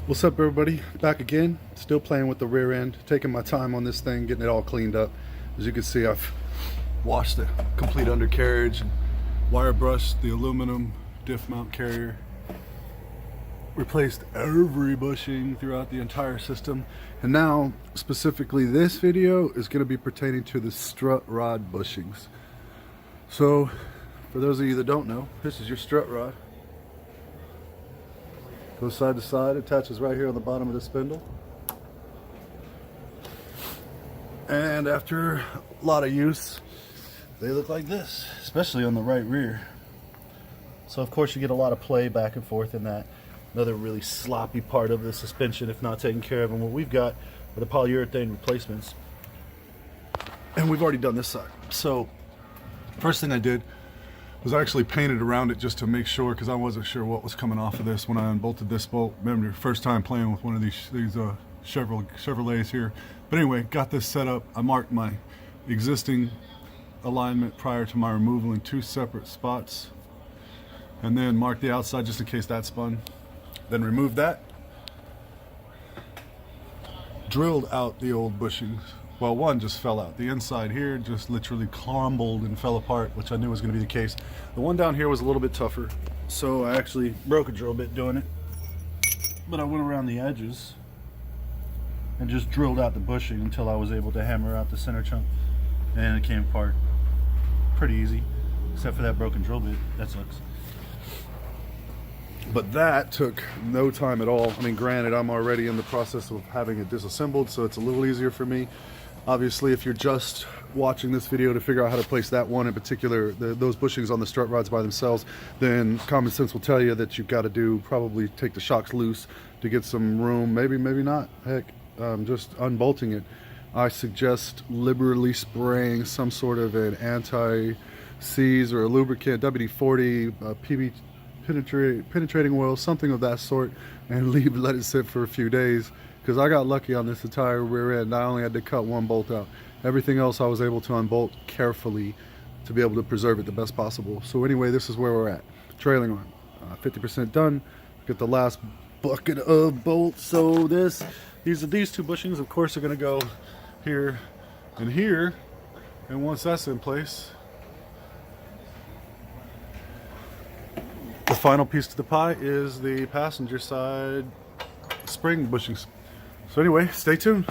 What's up, everybody? Back again, still playing with the rear end, taking my time on this thing, getting it all cleaned up. As you can see, I've washed the complete undercarriage and wire brushed the aluminum diff mount carrier, replaced every bushing throughout the entire system, and now specifically this video is going to be pertaining to the strut rod bushings. So for those of you that don't know, this is your strut rod. Goes side to side, attaches right here on the bottom of the spindle. And after a lot of use, they look like this, especially on the right rear. So of course you get a lot of play back and forth in that. Another really sloppy part of the suspension if not taken care of. And what we've got are the polyurethane replacements. And we've already done this side. So first thing I did was I actually painted around it just to make sure, because I wasn't sure what was coming off of this when I unbolted this bolt. Remember, first time playing with one of these Chevrolets here. But anyway, got this set up. I marked my existing alignment prior to my removal in two separate spots, and then marked the outside just in case that spun. Then removed that, drilled out the old bushings. Well, one just fell out. The inside here just literally crumbled and fell apart, which I knew was going to be the case. The one down here was a little bit tougher, so I actually broke a drill bit doing it. But I went around the edges and just drilled out the bushing until I was able to hammer out the center chunk, and it came apart pretty easy, except for that broken drill bit. That sucks. But that took no time at all. I mean, granted, I'm already in the process of having it disassembled, so it's a little easier for me. Obviously, if you're just watching this video to figure out how to place that one in particular, those bushings on the strut rods by themselves, then common sense will tell you that you've got to probably take the shocks loose to get some room. Maybe not. Heck, just unbolting it. I suggest liberally spraying some sort of an anti-seize or a lubricant, WD-40, PB penetrating oil, something of that sort, and let it sit for a few days. Because I got lucky on this entire rear end. I only had to cut one bolt out. Everything else I was able to unbolt carefully to be able to preserve it the best possible. So anyway, this is where we're at. Trailing arm, 50% done. Get the last bucket of bolts. So these two bushings, of course, are going to go here and here. And once that's in place, the final piece to the pie is the passenger side spring bushings. So anyway, stay tuned.